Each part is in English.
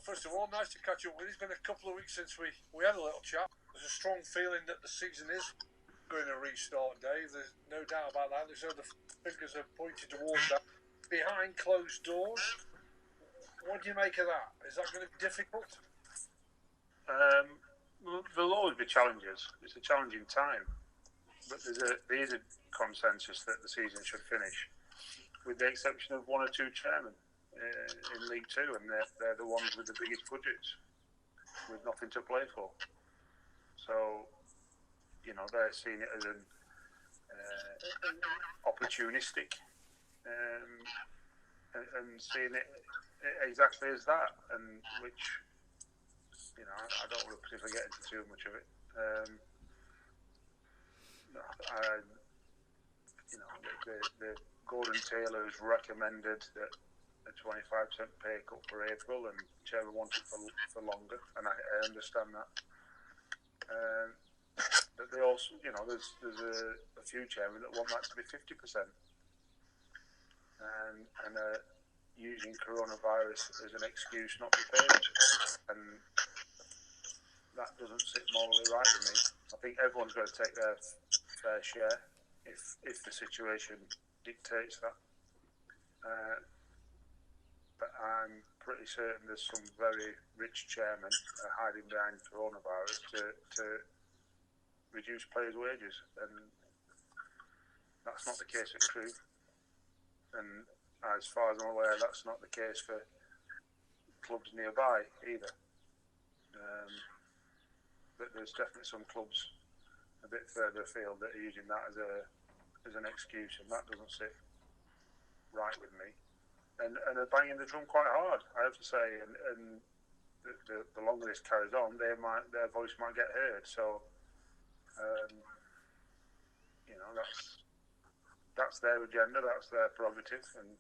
first of all, nice to catch up with you. It's been a couple of weeks since we had a little chat. There's a strong feeling that the season is going to restart, Dave. There's no doubt about that. So the fingers are pointed towards that. Behind closed doors, what do you make of that? Is that going to be difficult? There'll always be challenges. It's a challenging time. But there is a consensus that the season should finish, with the exception of one or two chairmen in League Two, and they're the ones with the biggest budgets, with nothing to play for. So, they're seeing it as an opportunistic, and seeing it exactly as that, and which, I don't want to particularly get into too much of it. The Gordon Taylor's recommended that a 25% pay cut for April, and the chairman wanted for longer, and I understand that. But they also, there's a few chairmen that want that to be 50%, and using coronavirus as an excuse not to pay them, and that doesn't sit morally right with me. I think everyone's got to take their fair share if the situation dictates that. But I'm pretty certain there's some very rich chairmen hiding behind coronavirus to reduce players' wages, and that's not the case at Crewe. And as far as I'm aware, that's not the case for clubs nearby either. But there's definitely some clubs a bit further afield that are using that as an excuse, and that doesn't sit right with me. And they're banging the drum quite hard, I have to say. And the longer this carries on, their voice might get heard. So, that's their agenda, that's their prerogative, and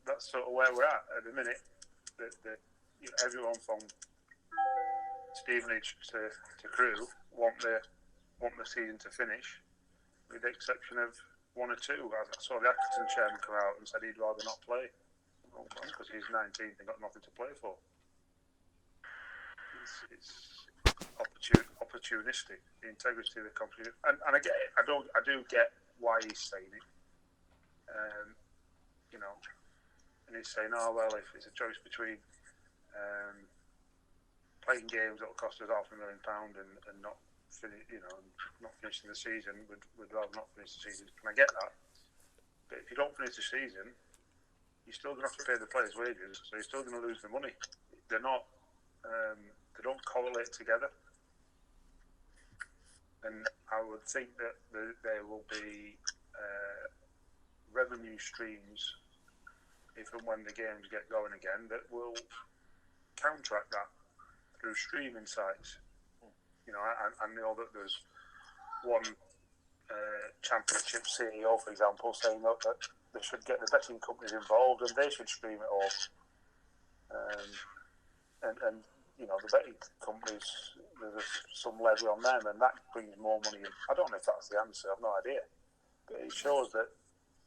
that's sort of where we're at the minute. Everyone from Stevenage to Crewe want the season to finish, with the exception of one or two. I saw the Accrington chairman come out and said he'd rather not play because he's 19 and got nothing to play for. It's opportunistic, the integrity of the competition, and I get it. I do get why he's saying it. And he's saying, oh well, if it's a choice between playing games that will cost us £500,000 and not finishing the season, we'd rather not finish the season. And I get that, but if you don't finish the season, you're still going to have to pay the players' wages, so you're still going to lose the money. They're not, they don't correlate together. And I would think that there will be revenue streams, if and when the games get going again, that will counteract that through streaming sites. I know that there's one championship CEO, for example, saying that they should get the betting companies involved and they should stream it all. And the betting companies, there's some levy on them, and that brings more money in. I don't know if that's the answer, I've no idea. But it shows that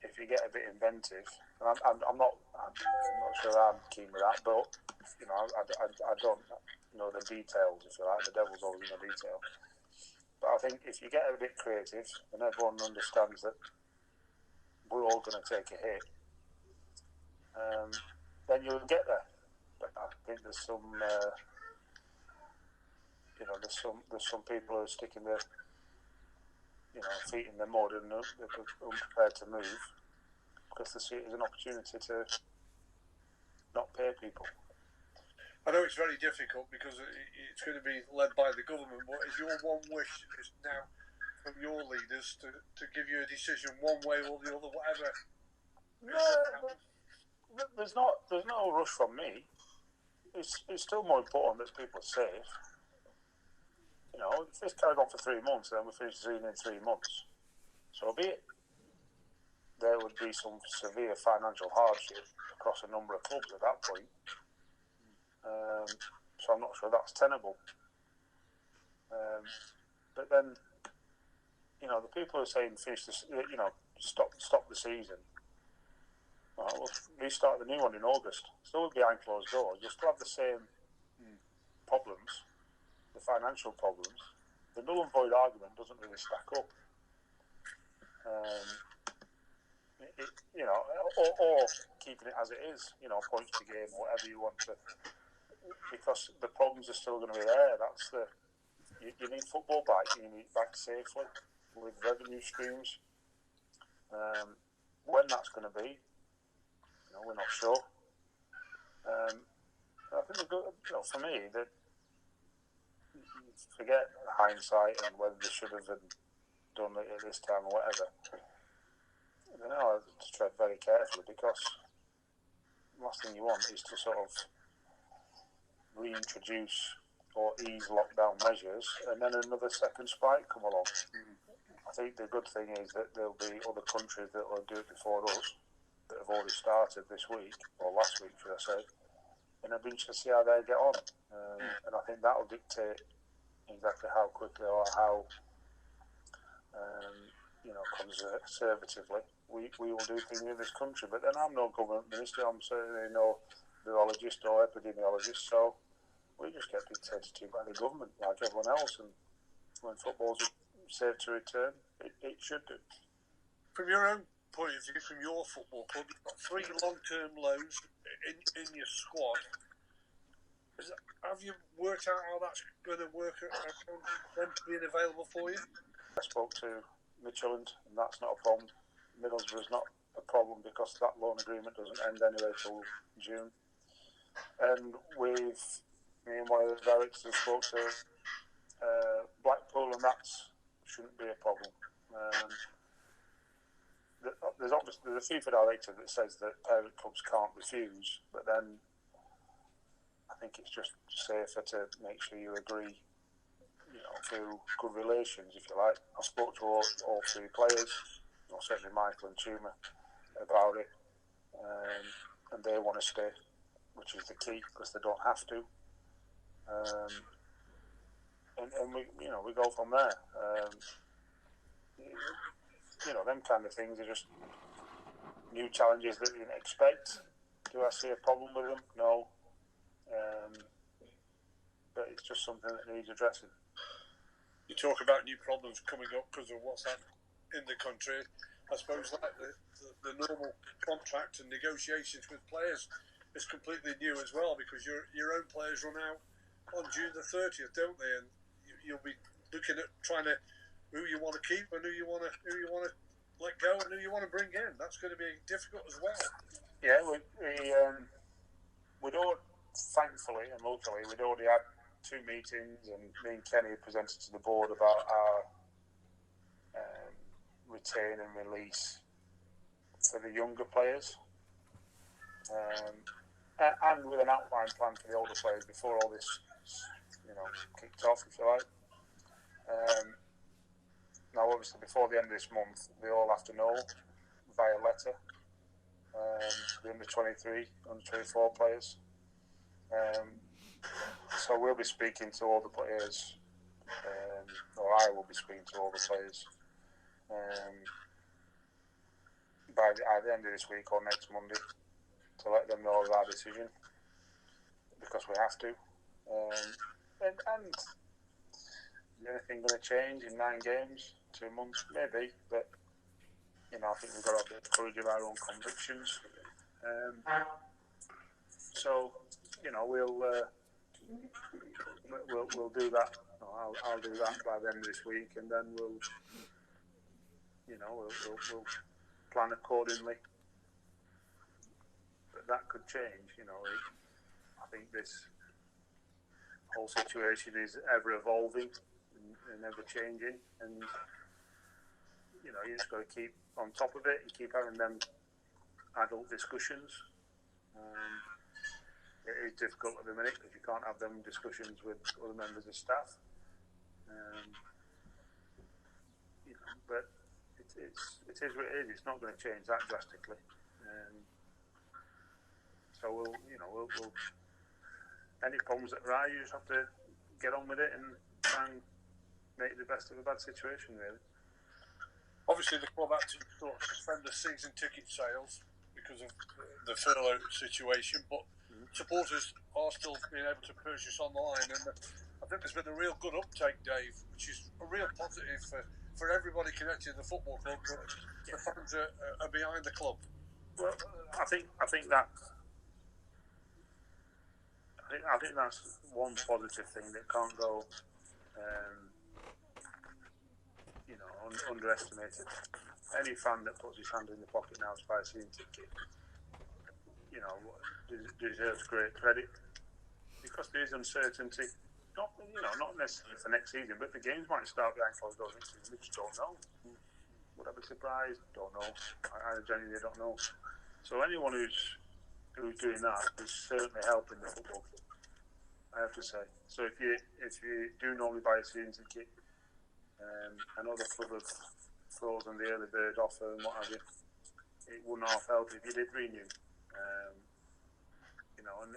if you get a bit inventive, and I'm not sure I'm keen with that, but I don't know the details, if you like. The devil's always in the detail. But I think if you get a bit creative and everyone understands that we're all going to take a hit, then you'll get there. But I think there's some people who are sticking their feet in the mud and they're unprepared to move because they see it as an opportunity to not pay people. I know it's very difficult because it's going to be led by the government, but is your one wish is now from your leaders to give you a decision one way or the other, whatever? No, there's no rush from me. It's still more important that people are safe. If this carried on for 3 months, then we finish the season in 3 months. So be it. There would be some severe financial hardship across a number of clubs at that point. So I'm not sure that's tenable. But then, the people who are saying finish this, stop the season. Well, we'll restart the new one in August. Still behind closed doors. You'll still have the same problems, the financial problems. The null and void argument doesn't really stack up. Or keeping it as it is, points per game, whatever you want to, because the problems are still going to be there. That's you need football back. You need it back safely with revenue streams. When that's going to be, we're not sure. I think for me, that forget hindsight and whether they should have done it at this time or whatever. I have to tread very carefully, because the last thing you want is to sort of reintroduce or ease lockdown measures and then another second spike come along. I think the good thing is that there'll be other countries that will do it before us, that have already started this week, or last week should I say, and I'll be interested to see how they get on. And I think that will dictate exactly how quickly or how conservatively we will do things in this country. But then I'm no government minister, I'm certainly no virologist or epidemiologist, so we just get dictated to by the government like everyone else, and when football's safe to return, it should do. From your own point of view, from your football club, you've got 3 long-term loans in your squad. Have you worked out how that's going to work around them being available for you? I spoke to Midtjylland, and that's not a problem. Middlesbrough's not a problem, because that loan agreement doesn't end anyway till June. And with me and one of the directors spoke to Blackpool, and that shouldn't be a problem. There's a FIFA director that says that parent clubs can't refuse, but then I think it's just safer to make sure you agree, through good relations, if you like. I spoke to all 3 players, certainly Michael and Tuma, about it, and they want to stay, which is the key, because they don't have to. And we go from there. Them kind of things are just new challenges that you didn't expect. Do I see a problem with them? No. But it's just something that needs addressing. You talk about new problems coming up because of what's happening in the country. I suppose like the normal contract and negotiations with players is completely new as well, because your own players run out on June the 30th, don't they? And you'll be looking at trying to who you want to keep and who you want to let go and who you want to bring in. That's going to be difficult as well. Yeah, we don't, thankfully and luckily, we'd already had 2 meetings, and me and Kenny presented to the board about our retain and release for the younger players, and with an outline plan for the older players before all this, kicked off, if you like. Now, obviously, before the end of this month, they all have to know via letter, the under 23, under 24 players. So we'll be speaking to all the players, or I will be speaking to all the players by the end of this week or next Monday, to let them know of our decision, because we have to. And is anything going to change in 9 games, 2 months? Maybe, but I think we've got to have a bit of courage of our own convictions. So we'll do that. I'll do that by the end of this week, and then we'll plan accordingly. But that could change. I think this whole situation is ever evolving and ever changing, and you just got to keep on top of it and keep having them adult discussions. It is difficult at the minute because you can't have them discussions with other members of staff. But it is what it is. It's not going to change that drastically. So we'll any problems that arise, you just have to get on with it and try and make the best of a bad situation, really. Obviously, the club had to sort of suspend the season ticket sales because of the furlough situation, but supporters are still being able to purchase online, and I think there's been a real good uptake, Dave, which is a real positive for everybody connected to the football club. The fans are behind the club. Well, I think that. I think that's one positive thing that can't go, underestimated. Any fan that puts his hand in the pocket now to buy a season ticket, deserves great credit, because there is uncertainty. Not necessarily for next season, but the games might start behind closed doors next season. We just don't know. Would I be surprised? Don't know. I genuinely don't know. So anyone who's doing that is certainly helping the football club, I have to say. So if you do normally buy a season ticket, I know the club have frozen the early bird offer and what have you. It wouldn't half help if you did renew.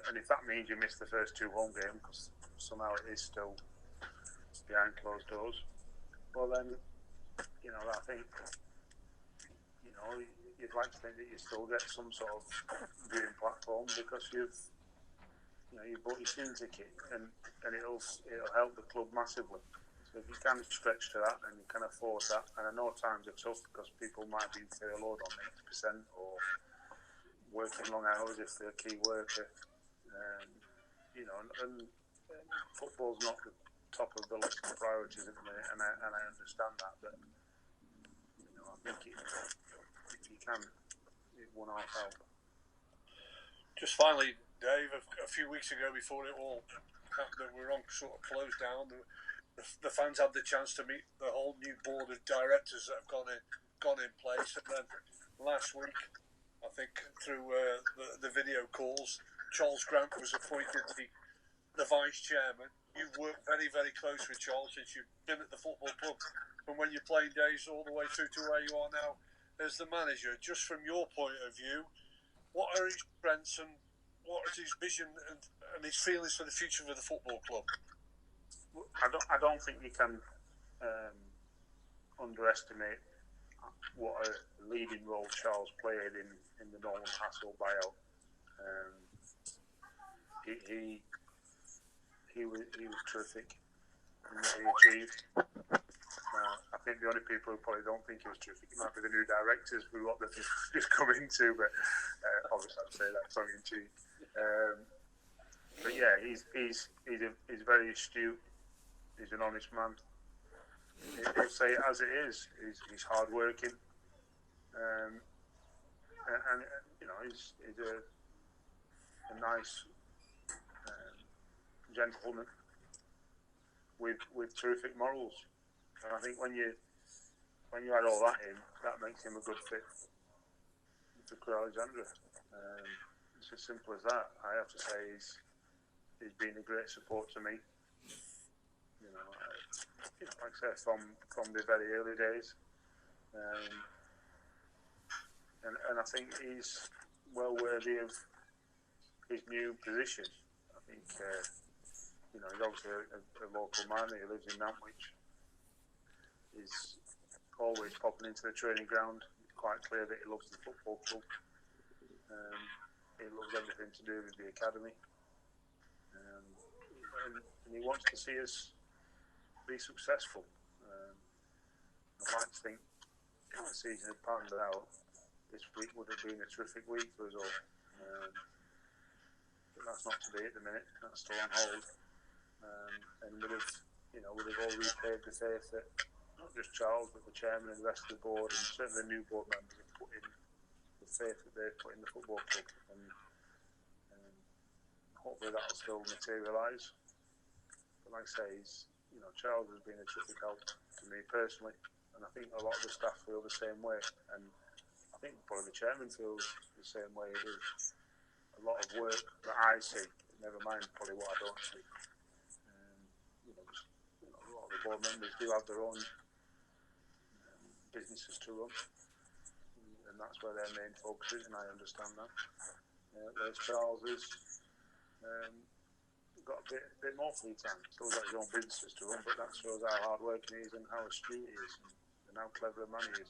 And if that means you miss the first two home games because somehow it is still behind closed doors, well then, I think, you'd like to think that you still get some sort of viewing platform because you bought your season ticket, and it'll help the club massively. So if you can stretch to that and you can afford that, and I know times are tough because people might be furloughed on 80% or working long hours if they're a key worker, and football's not the top of the list of priorities at the minute, and I understand that, but I think if you can, it won't help. Just finally, Dave, a few weeks ago, before it all happened, we were on sort of closed down. The fans had the chance to meet the whole new board of directors that have gone in place, and then last week, I think through the video calls, Charles Grant was appointed the vice chairman. You've worked very, very close with Charles since you've been at the football club, from when you're playing days all the way through to where you are now as the manager. Just from your point of view, what are his strengths and what is his vision and his feelings for the future of the football club? I don't think you can underestimate what a leading role Charles played in the Norman Hassel buyout. He was terrific in what he achieved. I think the only people who probably don't think he was terrific might be the new directors who what they've just come into, but obviously I'd say that tongue in cheek. But yeah, he's very astute. He's an honest man. He'll say it as it is. He's hard working, and he's a nice gentleman with terrific morals. And I think when you add all that in, that makes him a good fit for Crewe Alexandra. It's as simple as that. I have to say he's been a great support to me. Like I said, from the very early days, and I think he's well worthy of his new position. I think he's obviously a local man. He lives in Nantwich. He's always popping into the training ground. It's quite clear that he loves the football club. He loves everything to do with the academy, and he wants to see us be successful. I'd like to think if the season had panned out, this week would have been a terrific week for us all. But that's not to be at the minute. That's still on hold. And would have all repaid the faith that not just Charles, but the chairman and the rest of the board, and certainly the new board members have put in the faith that they've put in the football club. And hopefully that'll still materialise. But like I say, Charles has been a terrific help to me personally, and I think a lot of the staff feel the same way, and I think probably the chairman feels the same way. It is a lot of work that I see, never mind probably what I don't see. A lot of the board members do have their own businesses to run, and that's where their main focus is, and I understand that. Whereas Charles has got a bit more free time. Still got his own businesses to run, but that shows how hard working he is and how astute he is and how clever a man he is.